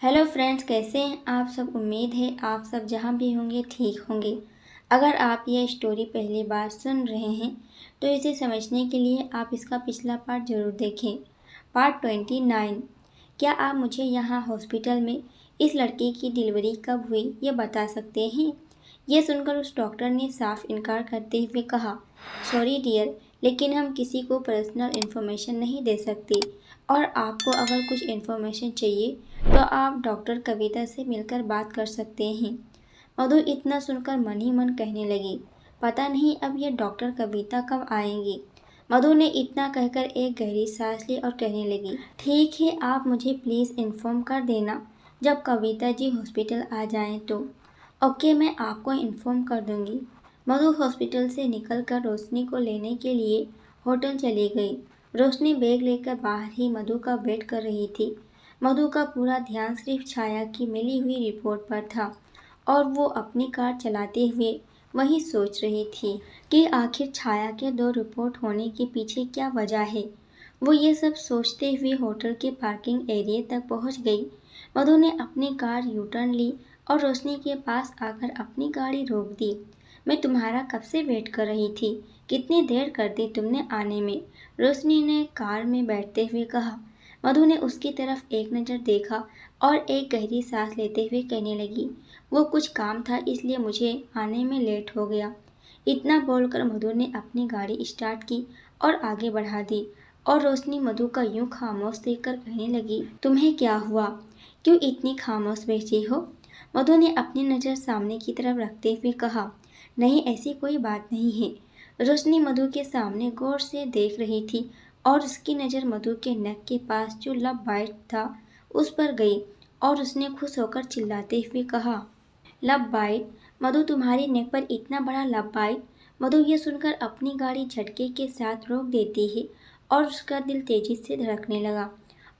Hello friends, कैसे हैं आप सब। उम्मीद है आप सब जहां भी होंगे ठीक होंगे। अगर आप ये स्टोरी पहली बार सुन रहे हैं तो इसे समझने के लिए आप इसका पिछला पार्ट ज़रूर देखें। पार्ट 29। क्या आप मुझे यहाँ हॉस्पिटल में इस लड़के की डिलीवरी कब हुई ये बता सकते हैं। ये सुनकर उस डॉक्टर ने साफ इनकार करते हुए कहा, सॉरी डियर, लेकिन हम किसी को पर्सनल इन्फॉर्मेशन नहीं दे सकते, और आपको अगर कुछ इन्फॉर्मेशन चाहिए तो आप डॉक्टर कविता से मिलकर बात कर सकते हैं। मधु इतना सुनकर मन ही मन कहने लगी, पता नहीं अब ये डॉक्टर कविता कब आएंगी। मधु ने इतना कहकर एक गहरी सांस ली और कहने लगी, ठीक है, आप मुझे प्लीज़ इन्फॉर्म कर देना जब कविता जी हॉस्पिटल आ जाएं तो। ओके, मैं आपको इन्फॉर्म कर दूंगी। मधु हॉस्पिटल से निकलकर रोशनी को लेने के लिए होटल चली गई। रोशनी बैग लेकर बाहर ही मधु का वेट कर रही थी। मधु का पूरा ध्यान सिर्फ छाया की मिली हुई रिपोर्ट पर था और वो अपनी कार चलाते हुए वही सोच रही थी कि आखिर छाया के 2 रिपोर्ट होने के पीछे क्या वजह है। वो ये सब सोचते हुए होटल के पार्किंग एरिया तक पहुंच गई। मधु ने अपनी कार यू टर्न ली और रोशनी के पास आकर अपनी गाड़ी रोक दी। मैं तुम्हारा कब से वेट कर रही थी, कितनी देर कर दी तुमने आने में, रोशनी ने कार में बैठते हुए कहा। मधु ने उसकी तरफ एक नज़र देखा और एक गहरी सांस लेते हुए कहने लगी, वो कुछ काम था इसलिए मुझे आने में लेट हो गया। इतना बोलकर मधु ने अपनी गाड़ी स्टार्ट की और आगे बढ़ा दी, और रोशनी मधु का यूं खामोश देखकर कहने लगी, तुम्हें क्या हुआ, क्यों इतनी खामोश बैठी हो। मधु ने अपनी नज़र सामने की तरफ रखते हुए कहा, नहीं ऐसी कोई बात नहीं है। रोशनी मधु के सामने गौर से देख रही थी और उसकी नज़र मधु के नेक के पास जो लब बाइट था उस पर गई और उसने खुश होकर चिल्लाते हुए कहा, लब बाइट, मधु तुम्हारी नेक पर इतना बड़ा लब बाइट। मधु ये सुनकर अपनी गाड़ी झटके के साथ रोक देती है और उसका दिल तेजी से धड़कने लगा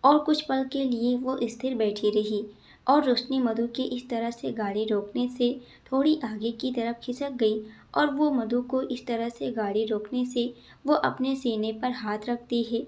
और कुछ पल के लिए वो स्थिर बैठी रही, और रोशनी मधु के इस तरह से गाड़ी रोकने से थोड़ी आगे की तरफ खिसक गई और वो मधु को इस तरह से गाड़ी रोकने से वो अपने सीने पर हाथ रखती है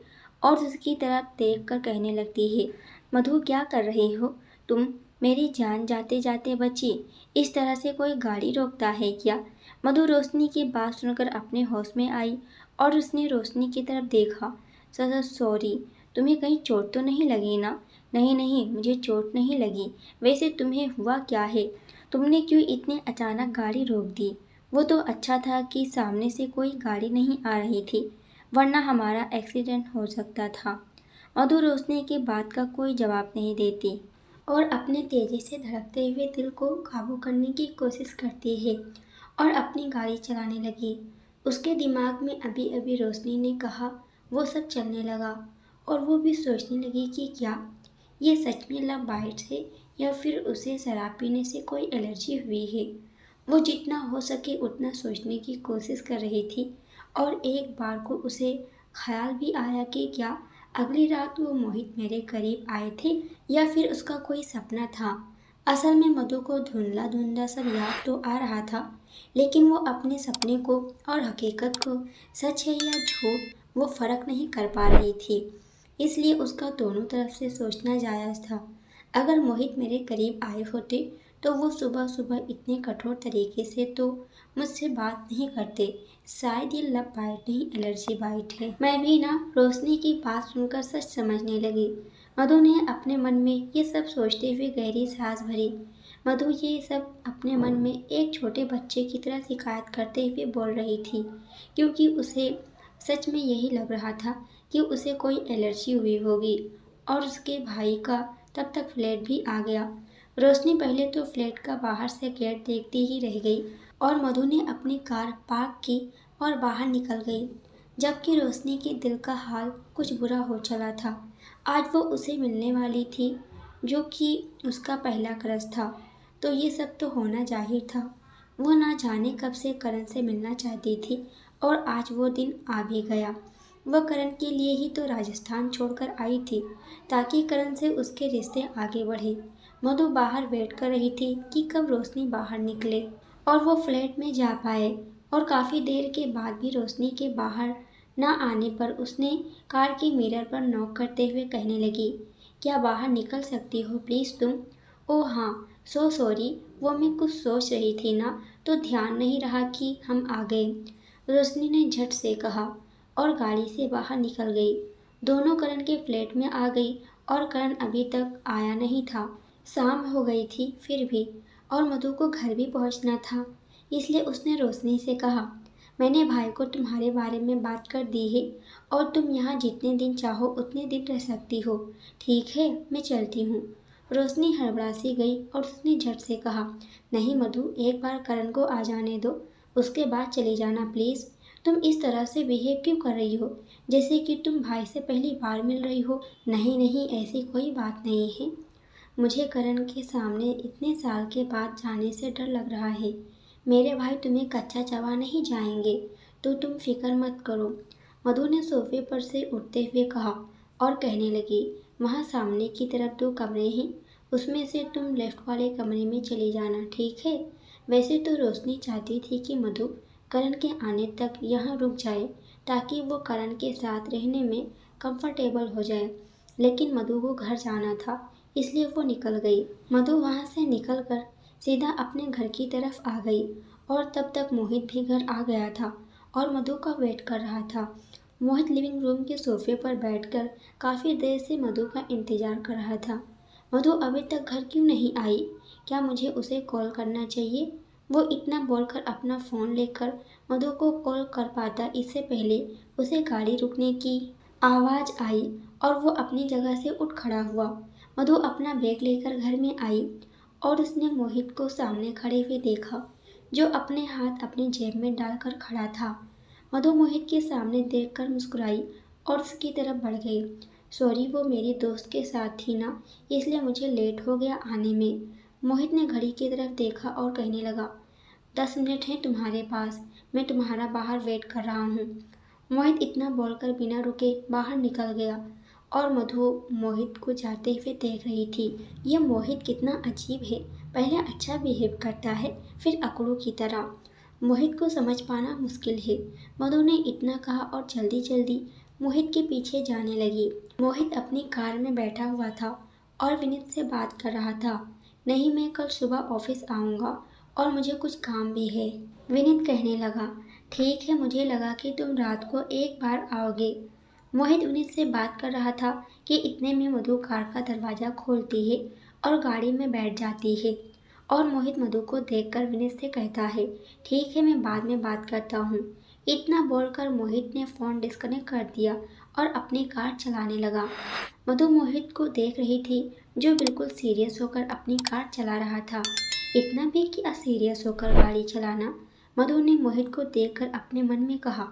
और उसकी तरफ देख कर कहने लगती है, मधु क्या कर रही हो तुम, मेरी जान जाते जाते बची, इस तरह से कोई गाड़ी रोकता है क्या। मधु रोशनी की बात सुनकर अपने होश में आई और उसने रोशनी की तरफ देखा, सर सॉरी, तुम्हें कहीं चोट तो नहीं लगी ना। नहीं नहीं, मुझे चोट नहीं लगी। वैसे तुम्हें हुआ क्या है, तुमने क्यों इतने अचानक गाड़ी रोक दी। वो तो अच्छा था कि सामने से कोई गाड़ी नहीं आ रही थी, वरना हमारा एक्सीडेंट हो सकता था। मधु रोशनी की बात का कोई जवाब नहीं देती और अपने तेजी से धड़कते हुए दिल को काबू करने की कोशिश करती है और अपनी गाड़ी चलाने लगी। उसके दिमाग में अभी अभी रोशनी ने कहा वो सब चलने लगा और वो भी सोचने लगी कि क्या ये सच में लव बाइट्स है या फिर उसे शराब पीने से कोई एलर्जी हुई है। वो जितना हो सके उतना सोचने की कोशिश कर रही थी और एक बार को उसे ख्याल भी आया कि क्या अगली रात वो मोहित मेरे करीब आए थे या फिर उसका कोई सपना था। असल में मधु को धुंधला धुंधला सब याद तो आ रहा था, लेकिन वो अपने सपने को और हकीकत को, सच है या झूठ, वो फर्क नहीं कर पा रही थी। इसलिए उसका दोनों तरफ से सोचना जायज़ था। अगर मोहित मेरे करीब आए होते तो वो सुबह सुबह इतने कठोर तरीके से तो मुझसे बात नहीं करते। शायद ये लब बाइट नहीं एलर्जी बाइट है। मैं भी ना रोशनी की बात सुनकर सच समझने लगी। मधु ने अपने मन में ये सब सोचते हुए गहरी सांस भरी। मधु ये सब अपने मन में एक छोटे बच्चे की तरह शिकायत करते हुए बोल रही थी, क्योंकि उसे सच में यही लग रहा था कि उसे कोई एलर्जी हुई होगी। और उसके भाई का तब तक फ्लैट भी आ गया। रोशनी पहले तो फ्लैट का बाहर से गेट देखती ही रह गई और मधु ने अपनी कार पार्क की और बाहर निकल गई, जबकि रोशनी के दिल का हाल कुछ बुरा हो चला था। आज वो उसे मिलने वाली थी, जो कि उसका पहला क्रश था, तो ये सब तो होना जाहिर था। वो ना जाने कब से करण से मिलना चाहती थी और आज वो दिन आ भी गया। वह करण के लिए ही तो राजस्थान छोड़कर आई थी, ताकि करण से उसके रिश्ते आगे बढ़े। मधु बाहर वेट कर रही थी कि कब रोशनी बाहर निकले और वो फ्लैट में जा पाए, और काफ़ी देर के बाद भी रोशनी के बाहर न आने पर उसने कार के मिरर पर नॉक करते हुए कहने लगी, क्या बाहर निकल सकती हो प्लीज़ तुम? ओह हाँ, सो सॉरी, वो मैं कुछ सोच रही थी ना, तो ध्यान नहीं रहा कि हम आ गए, रोशनी ने झट से कहा और गाड़ी से बाहर निकल गई। दोनों करण के फ्लैट में आ गई और करण अभी तक आया नहीं था। शाम हो गई थी फिर भी, और मधु को घर भी पहुंचना था, इसलिए उसने रोशनी से कहा, मैंने भाई को तुम्हारे बारे में बात कर दी है और तुम यहाँ जितने दिन चाहो उतने दिन रह सकती हो। ठीक है, मैं चलती हूँ। रोशनी हड़बड़ा सी गई और उसने झट से कहा, नहीं मधु, एक बार करण को आ जाने दो, उसके बाद चली जाना प्लीज़। तुम इस तरह से बिहेव क्यों कर रही हो, जैसे कि तुम भाई से पहली बार मिल रही हो। नहीं नहीं, ऐसी कोई बात नहीं है। मुझे करण के सामने इतने साल के बाद जाने से डर लग रहा है। मेरे भाई तुम्हें कच्चा चबा नहीं जाएंगे, तो तुम फिक्र मत करो, मधु ने सोफे पर से उठते हुए कहा और कहने लगी, वहाँ सामने की तरफ 2 कमरे हैं, उसमें से तुम लेफ्ट वाले कमरे में चली जाना, ठीक है। वैसे तो रोशनी चाहती थी कि मधु करण के आने तक यहाँ रुक जाए, ताकि वो करण के साथ रहने में कंफर्टेबल हो जाए, लेकिन मधु को घर जाना था, इसलिए वो निकल गई। मधु वहाँ से निकलकर सीधा अपने घर की तरफ आ गई और तब तक मोहित भी घर आ गया था और मधु का वेट कर रहा था। मोहित लिविंग रूम के सोफे पर बैठकर काफ़ी देर से मधु का इंतजार कर रहा था। मधु अभी तक घर क्यों नहीं आई? क्या मुझे उसे कॉल करना चाहिए? वो इतना बोलकर अपना फ़ोन लेकर मधु को कॉल कर पाता, इससे पहले उसे गाड़ी रुकने की आवाज़ आई और वो अपनी जगह से उठ खड़ा हुआ। मधु अपना बैग लेकर घर में आई और उसने मोहित को सामने खड़े हुए देखा, जो अपने हाथ अपनी जेब में डालकर खड़ा था। मधु मोहित के सामने देखकर मुस्कुराई और उसकी तरफ बढ़ गई। सॉरी, वो मेरी दोस्त के साथ थी ना, इसलिए मुझे लेट हो गया आने में। मोहित ने घड़ी की तरफ देखा और कहने लगा, 10 मिनट हैं तुम्हारे पास, मैं तुम्हारा बाहर वेट कर रहा हूँ। मोहित इतना बोलकर बिना रुके बाहर निकल गया और मधु मोहित को जाते हुए देख रही थी। यह मोहित कितना अजीब है, पहले अच्छा बिहेव करता है, फिर अकड़ू की तरह। मोहित को समझ पाना मुश्किल है। मधु ने इतना कहा और जल्दी जल्दी मोहित के पीछे जाने लगी। मोहित अपनी कार में बैठा हुआ था और विनीत से बात कर रहा था। नहीं, मैं कल सुबह ऑफिस आऊँगा और मुझे कुछ काम भी है, विनीत कहने लगा। ठीक है, मुझे लगा कि तुम रात को एक बार आओगे। मोहित विनीत से बात कर रहा था कि इतने में मधु कार का दरवाज़ा खोलती है और गाड़ी में बैठ जाती है और मोहित मधु को देखकर विनीत से कहता है, ठीक है, मैं बाद में बात करता हूँ। इतना बोलकर मोहित ने फ़ोन डिस्कनेक्ट कर दिया और अपनी कार चलाने लगा। मधु मोहित को देख रही थी, जो बिल्कुल सीरियस होकर अपनी कार चला रहा था। इतना भी क्या सीरियस होकर गाड़ी चलाना, मधु ने मोहित को देखकर अपने मन में कहा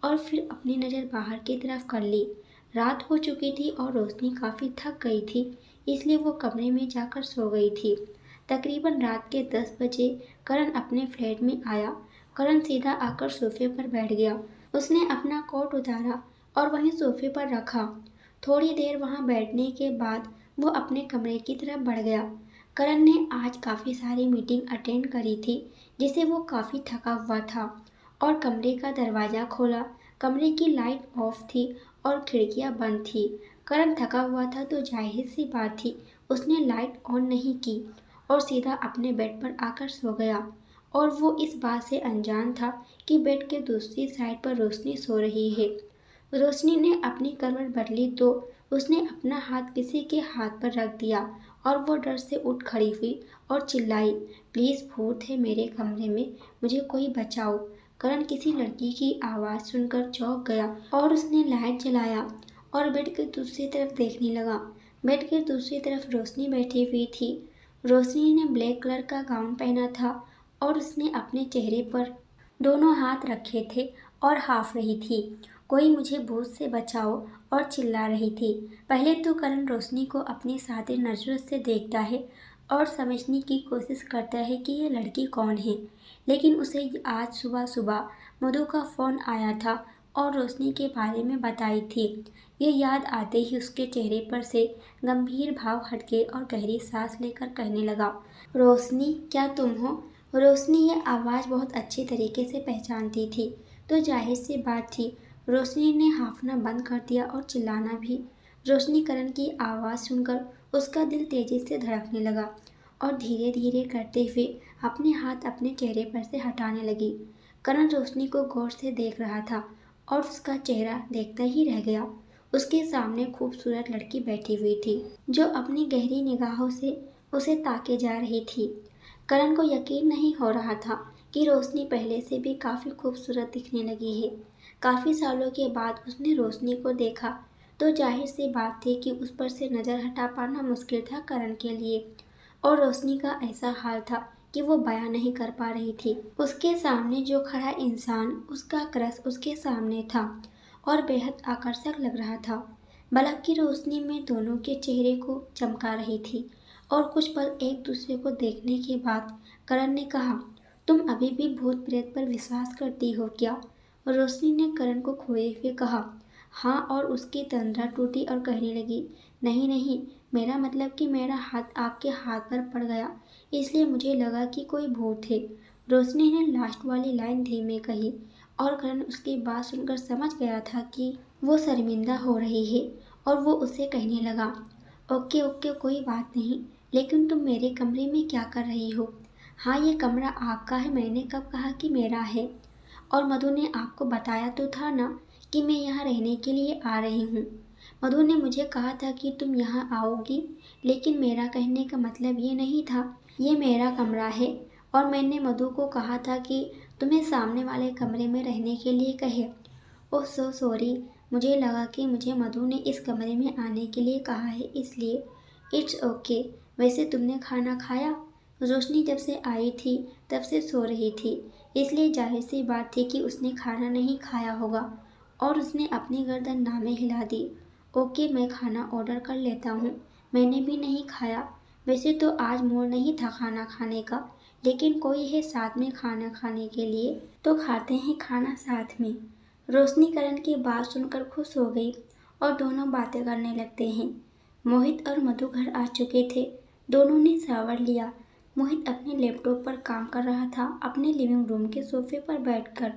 और फिर अपनी नज़र बाहर की तरफ कर ली। रात हो चुकी थी और रोशनी काफ़ी थक गई थी, इसलिए वो कमरे में जाकर सो गई थी। तकरीबन रात के 10 बजे करण अपने फ्लैट में आया। करण सीधा आकर सोफे पर बैठ गया। उसने अपना कोट उतारा और वहीं सोफे पर रखा। थोड़ी देर वहां बैठने के बाद वो अपने कमरे की तरफ बढ़ गया। करण ने आज काफ़ी सारी मीटिंग अटेंड करी थी, जिसे वो काफ़ी थका हुआ था और कमरे का दरवाज़ा खोला। कमरे की लाइट ऑफ थी और खिड़कियां बंद थी। करण थका हुआ था तो जाहिर सी बात थी, उसने लाइट ऑन नहीं की और सीधा अपने बेड पर आकर सो गया। और वो इस बात से अनजान था कि बेड के दूसरी साइड पर रोशनी सो रही है। रोशनी ने अपनी करवट बदली तो उसने अपना हाथ किसी के हाथ पर रख दिया और वो डर से उठ खड़ी हुई और चिल्लाई, प्लीज़, भूत है मेरे कमरे में, मुझे कोई बचाओ। करण किसी लड़की की आवाज़ सुनकर चौंक गया और उसने लाइट जलाया और बेड के दूसरी तरफ देखने लगा। बेड के दूसरी तरफ रोशनी बैठी हुई थी। रोशनी ने ब्लैक कलर का गाउन पहना था और उसने अपने चेहरे पर दोनों हाथ रखे थे और हाफ रही थी। कोई मुझे भूत से बचाओ, और चिल्ला रही थी। पहले तो करण रोशनी को अपनी सादे नज़रों से देखता है और समझने की कोशिश करता है कि ये लड़की कौन है, लेकिन उसे आज सुबह सुबह मधु का फ़ोन आया था और रोशनी के बारे में बताई थी। ये याद आते ही उसके चेहरे पर से गंभीर भाव हट गए और गहरी सांस लेकर कहने लगा, रोशनी, क्या तुम हो? रोशनी ये आवाज़ बहुत अच्छी तरीके से पहचानती थी, तो जाहिर सी बात थी रोशनी ने हांफना बंद कर दिया और चिल्लाना भी। रोशनी करण की आवाज़ सुनकर उसका दिल तेजी से धड़कने लगा और धीरे धीरे करते हुए अपने हाथ अपने चेहरे पर से हटाने लगी। करण रोशनी को गौर से देख रहा था और उसका चेहरा देखता ही रह गया। उसके सामने खूबसूरत लड़की बैठी हुई थी जो अपनी गहरी निगाहों से उसे ताके जा रही थी। करण को यकीन नहीं हो रहा था कि रोशनी पहले से भी काफ़ी खूबसूरत दिखने लगी है। काफ़ी सालों के बाद उसने रोशनी को देखा तो जाहिर सी बात थी कि उस पर से नज़र हटा पाना मुश्किल था करण के लिए। और रोशनी का ऐसा हाल था कि वो बयां नहीं कर पा रही थी। उसके सामने जो खड़ा इंसान, उसका क्रश उसके सामने था और बेहद आकर्षक लग रहा था। बल्ब की रोशनी में दोनों के चेहरे को चमका रही थी और कुछ पल एक दूसरे को देखने के बाद करण ने कहा, तुम अभी भी भूत प्रेत पर विश्वास करती हो क्या? रोशनी ने करण को खोए हुए कहा, हाँ, और उसकी तंद्रा टूटी और कहने लगी, नहीं नहीं, मेरा मतलब कि मेरा हाथ आपके हाथ पर पड़ गया इसलिए मुझे लगा कि कोई भूत है। रोशनी ने लास्ट वाली लाइन धीमे कही और करण उसकी बात सुनकर समझ गया था कि वो शर्मिंदा हो रही है और वो उसे कहने लगा, ओके ओके, कोई बात नहीं, लेकिन तुम मेरे कमरे में क्या कर रही हो? हाँ, ये कमरा आपका है, मैंने कब कहा कि मेरा है? और मधु ने आपको बताया तो था ना कि मैं यहाँ रहने के लिए आ रही हूँ। मधु ने मुझे कहा था कि तुम यहाँ आओगी, लेकिन मेरा कहने का मतलब ये नहीं था। ये मेरा कमरा है और मैंने मधु को कहा था कि तुम्हें सामने वाले कमरे में रहने के लिए कहे। ओह सो सॉरी, मुझे लगा कि मुझे मधु ने इस कमरे में आने के लिए कहा है इसलिए। It's okay. वैसे तुमने खाना खाया? रोशनी जब से आई थी तब से सो रही थी, इसलिए जाहिर सी बात थी कि उसने खाना नहीं खाया होगा और उसने अपनी गर्दन नामे हिला दी। ओके, मैं खाना ऑर्डर कर लेता हूँ, मैंने भी नहीं खाया। वैसे तो आज मूड नहीं था खाना खाने का, लेकिन कोई है साथ में खाना खाने के लिए तो खाते हैं खाना साथ में। रोशनी करण की बात सुनकर खुश हो गई और दोनों बातें करने लगते हैं। मोहित और मधु घर आ चुके थे। दोनों ने शावर लिया। मोहित अपने लैपटॉप पर काम कर रहा था अपने लिविंग रूम के सोफे पर बैठकर।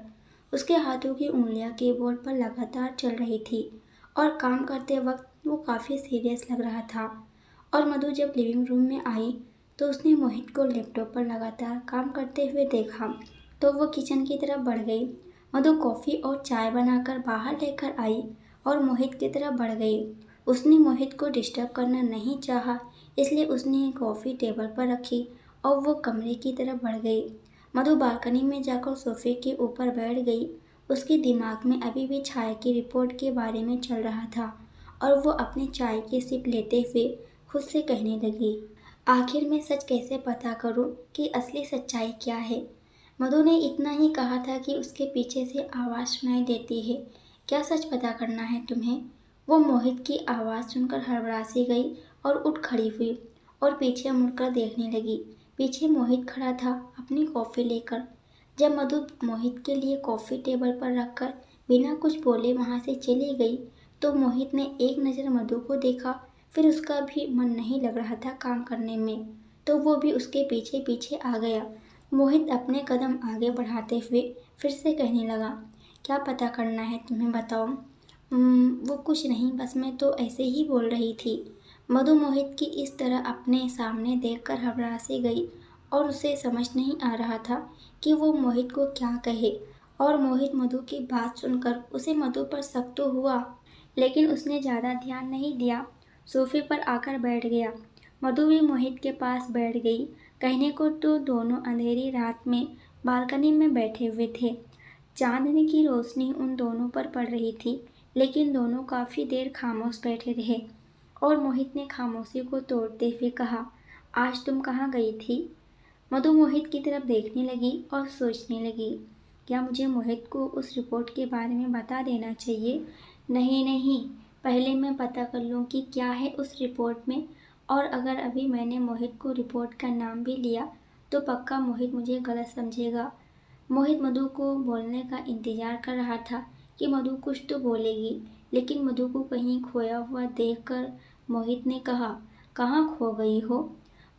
उसके हाथों की उंगलियां कीबोर्ड पर लगातार चल रही थी और काम करते वक्त वो काफ़ी सीरियस लग रहा था। और मधु जब लिविंग रूम में आई तो उसने मोहित को लैपटॉप पर लगातार काम करते हुए देखा तो वो किचन की तरफ बढ़ गई। मधु कॉफ़ी और चाय बनाकर बाहर लेकर आई और मोहित की तरफ बढ़ गई। उसने मोहित को डिस्टर्ब करना नहीं चाहा, इसलिए उसने कॉफ़ी टेबल पर रखी और वो कमरे की तरफ बढ़ गई। मधु बालकनी में जाकर सोफे के ऊपर बैठ गई। उसके दिमाग में अभी भी चाय की रिपोर्ट के बारे में चल रहा था और वो अपनी चाय की सिप लेते हुए खुद से कहने लगी, आखिर मैं सच कैसे पता करूं कि असली सच्चाई क्या है? मधु ने इतना ही कहा था कि उसके पीछे से आवाज़ सुनाई देती है, क्या सच पता करना है तुम्हें? वो मोहित की आवाज़ सुनकर हड़बड़ा सी गई और उठ खड़ी हुई और पीछे मुड़कर देखने लगी। पीछे मोहित खड़ा था अपनी कॉफ़ी लेकर। जब मधु मोहित के लिए कॉफ़ी टेबल पर रखकर बिना कुछ बोले वहाँ से चली गई तो मोहित ने एक नज़र मधु को देखा, फिर उसका भी मन नहीं लग रहा था काम करने में तो वो भी उसके पीछे पीछे आ गया। मोहित अपने कदम आगे बढ़ाते हुए फिर से कहने लगा, क्या पता करना है तुम्हें, बताओ? वो कुछ नहीं, बस मैं तो ऐसे ही बोल रही थी। मधु मोहित की इस तरह अपने सामने देखकर घबरा सी गई और उसे समझ नहीं आ रहा था कि वो मोहित को क्या कहे। और मोहित मधु की बात सुनकर उसे मधु पर शक तो हुआ, लेकिन उसने ज़्यादा ध्यान नहीं दिया, सोफे पर आकर बैठ गया। मधु भी मोहित के पास बैठ गई। कहने को तो दोनों अंधेरी रात में बालकनी में बैठे हुए थे। चांदनी की रोशनी उन दोनों पर पड़ रही थी, लेकिन दोनों काफ़ी देर खामोश बैठे रहे और मोहित ने खामोशी को तोड़ते हुए कहा, आज तुम कहाँ गई थी? मधु मोहित की तरफ देखने लगी और सोचने लगी, क्या मुझे मोहित को उस रिपोर्ट के बारे में बता देना चाहिए? नहीं नहीं, पहले मैं पता कर लूँ कि क्या है उस रिपोर्ट में, और अगर अभी मैंने मोहित को रिपोर्ट का नाम भी लिया तो पक्का मोहित मुझे गलत समझेगा। मोहित मधु को बोलने का इंतजार कर रहा था कि मधु कुछ तो बोलेगी, लेकिन मधु को कहीं खोया हुआ देखकर मोहित ने कहा, कहाँ खो गई हो?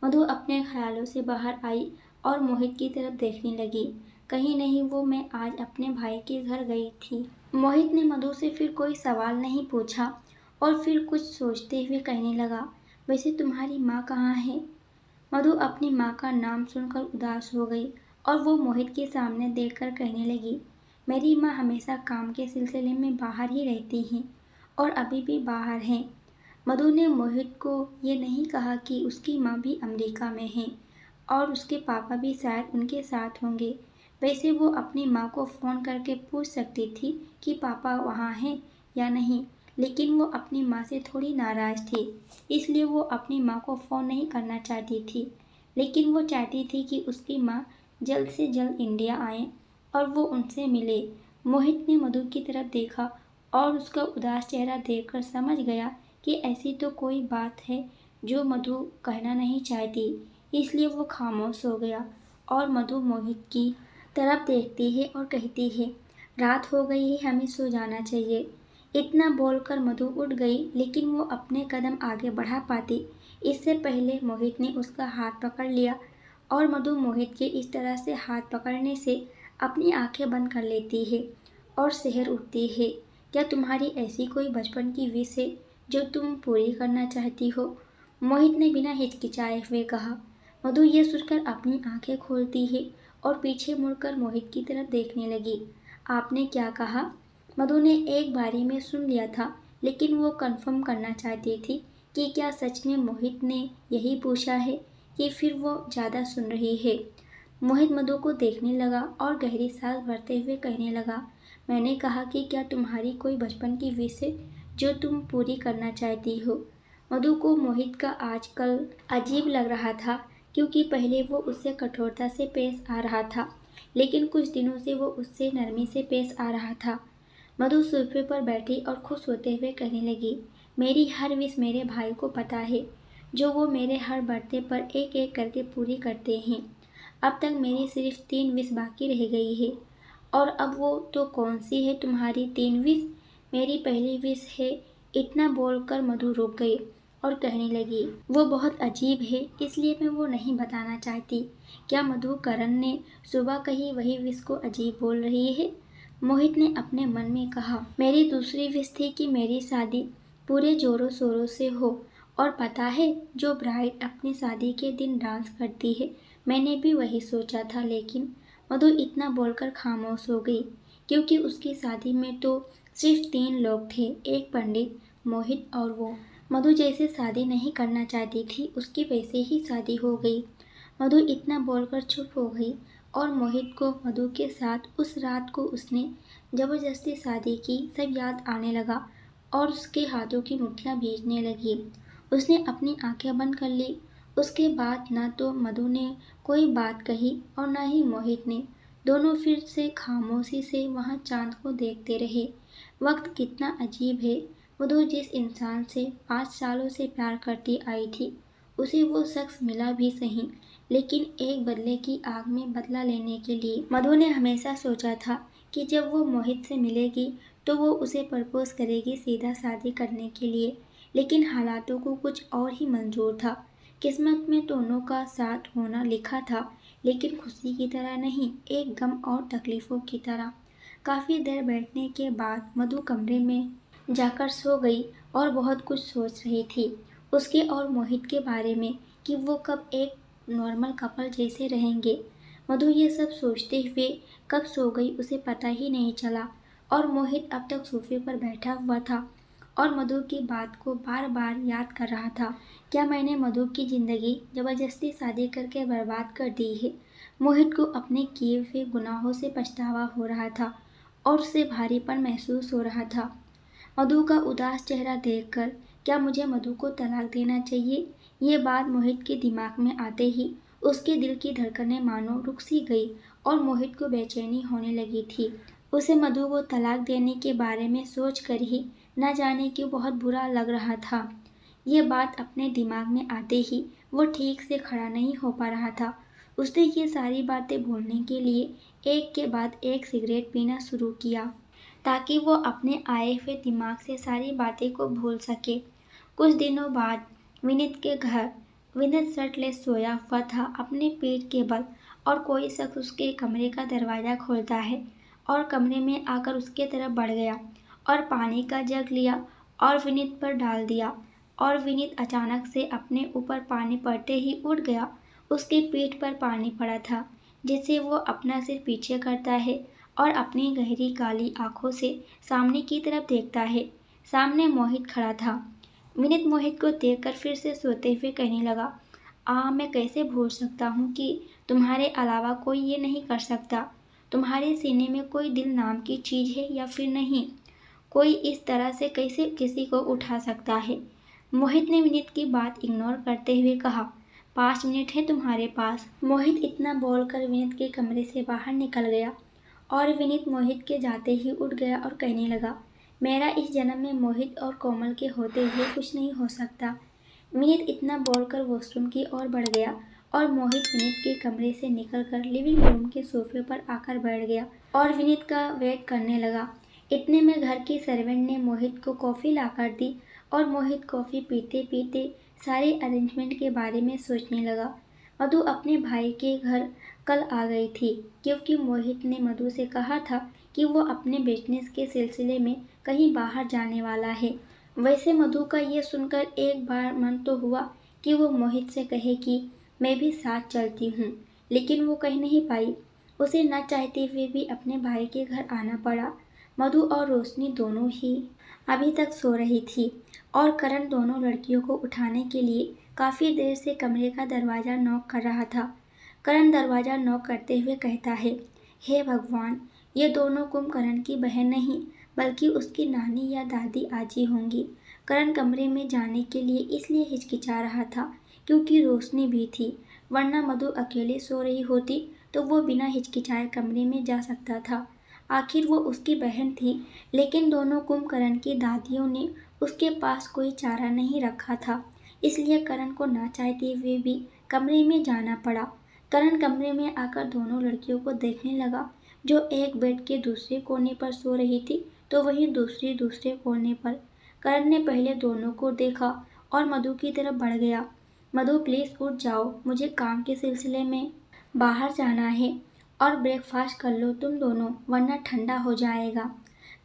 मधु अपने ख्यालों से बाहर आई और मोहित की तरफ देखने लगी। कहीं नहीं, वो मैं आज अपने भाई के घर गई थी। मोहित ने मधु से फिर कोई सवाल नहीं पूछा और फिर कुछ सोचते हुए कहने लगा, वैसे तुम्हारी माँ कहाँ है? मधु अपनी माँ का नाम सुनकर उदास हो गई और वो मोहित के सामने देखकर कहने लगी, मेरी माँ हमेशा काम के सिलसिले में बाहर ही रहती हैं और अभी भी बाहर हैं। मधु ने मोहित को ये नहीं कहा कि उसकी माँ भी अमेरिका में है और उसके पापा भी शायद उनके साथ होंगे। वैसे वो अपनी माँ को फ़ोन करके पूछ सकती थी कि पापा वहाँ हैं या नहीं, लेकिन वो अपनी माँ से थोड़ी नाराज़ थी, इसलिए वो अपनी माँ को फ़ोन नहीं करना चाहती थी। लेकिन वो चाहती थी कि उसकी माँ जल्द से जल्द इंडिया आए और वो उनसे मिले। मोहित ने मधु की तरफ देखा और उसका उदास चेहरा देखकर समझ गया कि ऐसी तो कोई बात है जो मधु कहना नहीं चाहती, इसलिए वो खामोश हो गया और मधु मोहित की तरफ देखती है और कहती है, रात हो गई है, हमें सो जाना चाहिए। इतना बोलकर मधु उठ गई, लेकिन वो अपने कदम आगे बढ़ा पाती इससे पहले मोहित ने उसका हाथ पकड़ लिया और मधु मोहित के इस तरह से हाथ पकड़ने से अपनी आंखें बंद कर लेती है और सिहर उठती है। क्या तुम्हारी ऐसी कोई बचपन की विश है जो तुम पूरी करना चाहती हो? मोहित ने बिना हिचकिचाए हुए कहा। मधु ये सुनकर अपनी आंखें खोलती है और पीछे मुड़कर मोहित की तरफ देखने लगी। आपने क्या कहा? मधु ने एक बारी में सुन लिया था, लेकिन वो कंफर्म करना चाहती थी कि क्या सच में मोहित ने यही पूछा है कि फिर वो ज़्यादा सुन रही है। मोहित मधु को देखने लगा और गहरी सांस भरते हुए कहने लगा, मैंने कहा कि क्या तुम्हारी कोई बचपन की विश है जो तुम पूरी करना चाहती हो? मधु को मोहित का आजकल अजीब लग रहा था, क्योंकि पहले वो उससे कठोरता से पेश आ रहा था, लेकिन कुछ दिनों से वो उससे नरमी से पेश आ रहा था। मधु सोफे पर बैठी और खुश होते हुए कहने लगी, मेरी हर विश मेरे भाई को पता है, जो वो मेरे हर बर्थडे पर एक एक करके पूरी करते हैं। अब तक मेरी सिर्फ 3 विश बाकी रह गई है। और अब वो तो कौन सी है तुम्हारी 3 विश? मेरी पहली विश है। इतना बोलकर मधु रुक गई और कहने लगी, वो बहुत अजीब है, इसलिए मैं वो नहीं बताना चाहती। क्या मधु करण ने सुबह कही वही विश को अजीब बोल रही है? मोहित ने अपने मन में कहा, मेरी दूसरी विश थी कि मेरी शादी पूरे जोरों शोरों से हो। और पता है, जो ब्राइड अपनी शादी के दिन डांस करती है, मैंने भी वही सोचा था, लेकिन मधु इतना बोलकर खामोश हो गई, क्योंकि उसकी शादी में तो सिर्फ 3 लोग थे, एक पंडित, मोहित और वो। मधु जैसे शादी नहीं करना चाहती थी, उसकी वैसे ही शादी हो गई। मधु इतना बोलकर चुप हो गई और मोहित को मधु के साथ उस रात को उसने जबरदस्ती शादी की सब याद आने लगा और उसके हाथों की मुट्ठियां भीगने लगी। उसने अपनी आंखें बंद कर ली। उसके बाद ना तो मधु ने कोई बात कही और ना ही मोहित ने। दोनों फिर से खामोशी से वहां चांद को देखते रहे। वक्त कितना अजीब है। मधु जिस इंसान से 5 सालों से प्यार करती आई थी, उसे वो शख्स मिला भी सही, लेकिन एक बदले की आग में बदला लेने के लिए। मधु ने हमेशा सोचा था कि जब वो मोहित से मिलेगी तो वो उसे प्रपोज करेगी सीधा शादी करने के लिए, लेकिन हालातों को कुछ और ही मंजूर था। किस्मत में दोनों का साथ होना लिखा था, लेकिन खुशी की तरह नहीं, एक गम और तकलीफों की तरह। काफ़ी देर बैठने के बाद मधु कमरे में जाकर सो गई और बहुत कुछ सोच रही थी, उसके और मोहित के बारे में, कि वो कब एक नॉर्मल कपल जैसे रहेंगे। मधु ये सब सोचते हुए कब सो गई उसे पता ही नहीं चला और मोहित अब तक सोफे पर बैठा हुआ था और मधु की बात को बार बार याद कर रहा था। क्या मैंने मधु की ज़िंदगी ज़बरदस्ती शादी करके बर्बाद कर दी है? मोहित को अपने किए हुए गुनाहों से पछतावा हो रहा था और उसे भारीपन महसूस हो रहा था। मधु का उदास चेहरा देखकर, क्या मुझे मधु को तलाक देना चाहिए? ये बात मोहित के दिमाग में आते ही उसके दिल की धड़कनें मानो रुक सी गई और मोहित को बेचैनी होने लगी थी। उसे मधु को तलाक देने के बारे में सोचकर ही न जाने क्यों बहुत बुरा लग रहा था। ये बात अपने दिमाग में आते ही वो ठीक से खड़ा नहीं हो पा रहा था। उसने ये सारी बातें भूलने के लिए एक के बाद एक सिगरेट पीना शुरू किया, ताकि वो अपने आए हुए दिमाग से सारी बातें को भूल सके। कुछ दिनों बाद विनीत के घर विनीत शर्टलेस सोया हुआ था अपने पेट के बल, और कोई शख्स उसके कमरे का दरवाज़ा खोलता है और कमरे में आकर उसके तरफ बढ़ गया और पानी का जग लिया और विनीत पर डाल दिया और विनीत अचानक से अपने ऊपर पानी पड़ते ही उठ गया। उसकी पीठ पर पानी पड़ा था, जिससे वो अपना सिर पीछे करता है और अपनी गहरी काली आंखों से सामने की तरफ देखता है। सामने मोहित खड़ा था। विनीत मोहित को देखकर फिर से सोते हुए कहने लगा, मैं कैसे भूल सकता हूँ कि तुम्हारे अलावा कोई ये नहीं कर सकता। तुम्हारे सीने में कोई दिल नाम की चीज़ है या फिर नहीं? कोई इस तरह से कैसे किसी को उठा सकता है? मोहित ने विनीत की बात इग्नोर करते हुए कहा, 5 मिनट है तुम्हारे पास। मोहित इतना बोलकर विनीत के कमरे से बाहर निकल गया और विनीत मोहित के जाते ही उठ गया और कहने लगा, मेरा इस जन्म में मोहित और कोमल के होते हुए कुछ नहीं हो सकता। विनीत इतना बोलकर वॉशरूम की ओर बढ़ गया और मोहित विनीत के कमरे से निकलकर लिविंग रूम के सोफे पर आकर बैठ गया और विनीत का वेट करने लगा। इतने में घर की सर्वेंट ने मोहित को कॉफ़ी लाकर दी और मोहित कॉफ़ी पीते पीते सारे अरेंजमेंट के बारे में सोचने लगा। मधु अपने भाई के घर कल आ गई थी, क्योंकि मोहित ने मधु से कहा था कि वो अपने बिजनेस के सिलसिले में कहीं बाहर जाने वाला है। वैसे मधु का ये सुनकर एक बार मन तो हुआ कि वो मोहित से कहे कि मैं भी साथ चलती हूँ, लेकिन वो कह नहीं पाई। उसे न चाहते हुए भी अपने भाई के घर आना पड़ा। मधु और रोशनी दोनों ही अभी तक सो रही थी और करण दोनों लड़कियों को उठाने के लिए काफ़ी देर से कमरे का दरवाज़ा नॉक कर रहा था। करण दरवाज़ा नॉक करते हुए कहता है, हे भगवान, ये दोनों कुंभकर्ण की बहन नहीं बल्कि उसकी नानी या दादी आजी होंगी। करण कमरे में जाने के लिए इसलिए हिचकिचा रहा था क्योंकि रोशनी भी थी, वरना मधु अकेले सो रही होती तो वो बिना हिचकिचाए कमरे में जा सकता था। आखिर वो उसकी बहन थी, लेकिन दोनों कुंभकर्ण की दादियों ने उसके पास कोई चारा नहीं रखा था, इसलिए करण को ना चाहते हुए भी कमरे में जाना पड़ा। करण कमरे में आकर दोनों लड़कियों को देखने लगा, जो एक बेड के दूसरे कोने पर सो रही थी तो वहीं दूसरी दूसरे कोने पर। करण ने पहले दोनों को देखा और मधु की तरफ बढ़ गया। मधु प्लीज़ उठ जाओ, मुझे काम के सिलसिले में बाहर जाना है और ब्रेकफास्ट कर लो तुम दोनों, वरना ठंडा हो जाएगा।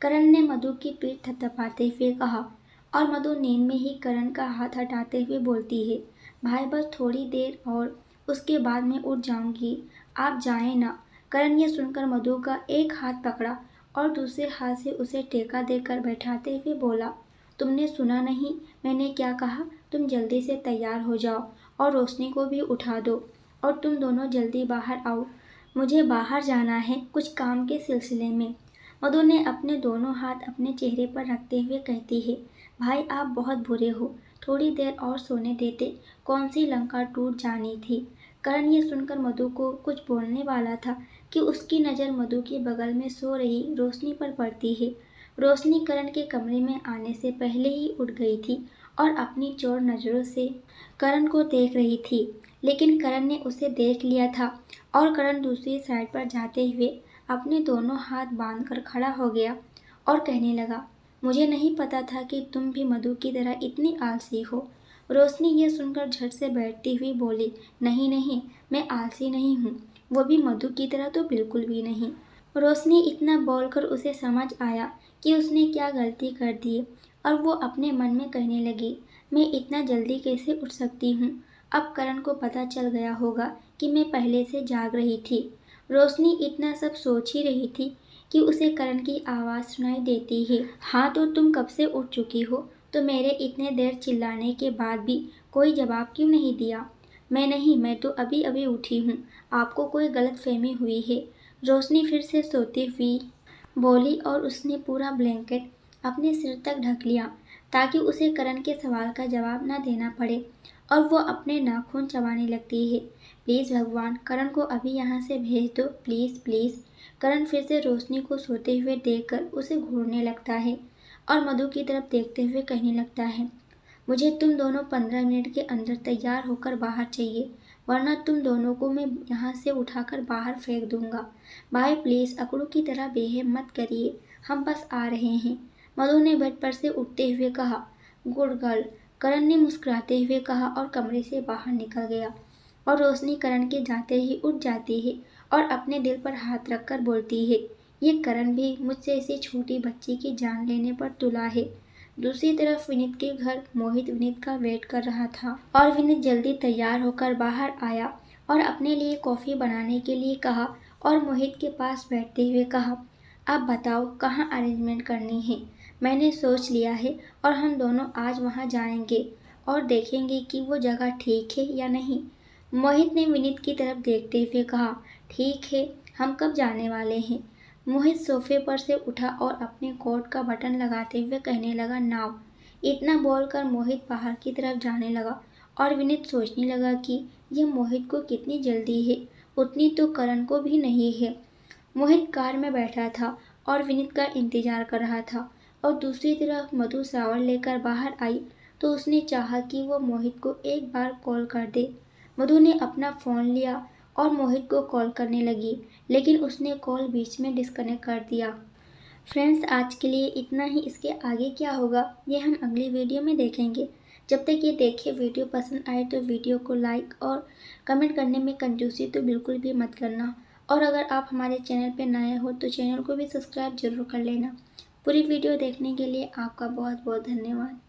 करण ने मधु की पीठ थपथपाते हुए कहा और मधु नींद में ही करण का हाथ हटाते हुए बोलती है, भाई बस थोड़ी देर और उसके बाद मैं उठ जाऊंगी, आप जाएं ना। करण ये सुनकर मधु का एक हाथ पकड़ा और दूसरे हाथ से उसे टेका देकर बैठाते हुए बोला, तुमने सुना नहीं मैंने क्या कहा? तुम जल्दी से तैयार हो जाओ और रोशनी को भी उठा दो और तुम दोनों जल्दी बाहर आओ, मुझे बाहर जाना है कुछ काम के सिलसिले में। मधु ने अपने दोनों हाथ अपने चेहरे पर रखते हुए कहती है, भाई आप बहुत बुरे हो, थोड़ी देर और सोने देते, कौन सी लंका टूट जानी थी। करण ये सुनकर मधु को कुछ बोलने वाला था कि उसकी नज़र मधु के बगल में सो रही रोशनी पर पड़ती है। रोशनी करण के कमरे में आने से पहले ही उठ गई थी और अपनी चोर नज़रों से करण को देख रही थी, लेकिन करण ने उसे देख लिया था और करण दूसरी साइड पर जाते हुए अपने दोनों हाथ बांधकर खड़ा हो गया और कहने लगा, मुझे नहीं पता था कि तुम भी मधु की तरह इतनी आलसी हो। रोशनी ये सुनकर झट से बैठती हुई बोली, नहीं नहीं, मैं आलसी नहीं हूँ, वो भी मधु की तरह तो बिल्कुल भी नहीं। रोशनी इतना बोलकर उसे समझ आया कि उसने क्या गलती कर दी और वो अपने मन में कहने लगी, मैं इतना जल्दी कैसे उठ सकती हूँ। अब करण को पता चल गया होगा कि मैं पहले से जाग रही थी। रोशनी इतना सब सोच ही रही थी कि उसे करण की आवाज़ सुनाई देती है, हाँ तो तुम कब से उठ चुकी हो, तो मेरे इतने देर चिल्लाने के बाद भी कोई जवाब क्यों नहीं दिया। मैं नहीं, मैं तो अभी अभी उठी हूँ, आपको कोई गलतफहमी हुई है। रोशनी फिर से सोती हुई बोली और उसने पूरा ब्लैंकेट अपने सिर तक ढक लिया ताकि उसे करण के सवाल का जवाब न देना पड़े और वो अपने नाखून चबाने लगती है। प्लीज़ भगवान, करण को अभी यहाँ से भेज दो, प्लीज़ प्लीज़। करण फिर से रोशनी को सोते हुए देखकर उसे घूरने लगता है और मधु की तरफ देखते हुए कहने लगता है, मुझे तुम दोनों 15 मिनट के अंदर तैयार होकर बाहर चाहिए, वरना तुम दोनों को मैं यहाँ से उठाकर बाहर फेंक दूंगा। भाई प्लीज़ अकड़ू की तरह बेहेम मत करिए, हम बस आ रहे हैं। मधु ने बेड पर से उठते हुए कहा, गुड गर्ल। करण ने मुस्कुराते हुए कहा और कमरे से बाहर निकल गया और रोशनी करण के जाते ही उठ जाती है और अपने दिल पर हाथ रखकर बोलती है, ये करण भी मुझसे इसी छोटी बच्ची की जान लेने पर तुला है। दूसरी तरफ विनीत के घर मोहित विनीत का वेट कर रहा था और विनीत जल्दी तैयार होकर बाहर आया और अपने लिए कॉफ़ी बनाने के लिए कहा और मोहित के पास बैठते हुए कहा, आप बताओ कहाँ अरेंजमेंट करनी है। मैंने सोच लिया है और हम दोनों आज वहाँ जाएंगे और देखेंगे कि वो जगह ठीक है या नहीं। मोहित ने विनीत की तरफ देखते हुए कहा, ठीक है, हम कब जाने वाले हैं। मोहित सोफे पर से उठा और अपने कोट का बटन लगाते हुए कहने लगा, नाव। इतना बोलकर मोहित बाहर की तरफ जाने लगा और विनीत सोचने लगा कि यह मोहित को कितनी जल्दी है, उतनी तो करण को भी नहीं है। मोहित कार में बैठा था और विनीत का इंतजार कर रहा था और दूसरी तरफ मधु शावर लेकर बाहर आई तो उसने चाहा कि वो मोहित को एक बार कॉल कर दे। मधु ने अपना फ़ोन लिया और मोहित को कॉल करने लगी, लेकिन उसने कॉल बीच में डिस्कनेक्ट कर दिया। फ्रेंड्स, आज के लिए इतना ही। इसके आगे क्या होगा ये हम अगली वीडियो में देखेंगे। जब तक ये देखिए वीडियो पसंद आए तो वीडियो को लाइक और कमेंट करने में कंजूसी तो बिल्कुल भी मत करना। और अगर आप हमारे चैनल पर नए हो तो चैनल को भी सब्सक्राइब जरूर कर लेना। पूरी वीडियो देखने के लिए आपका बहुत बहुत धन्यवाद।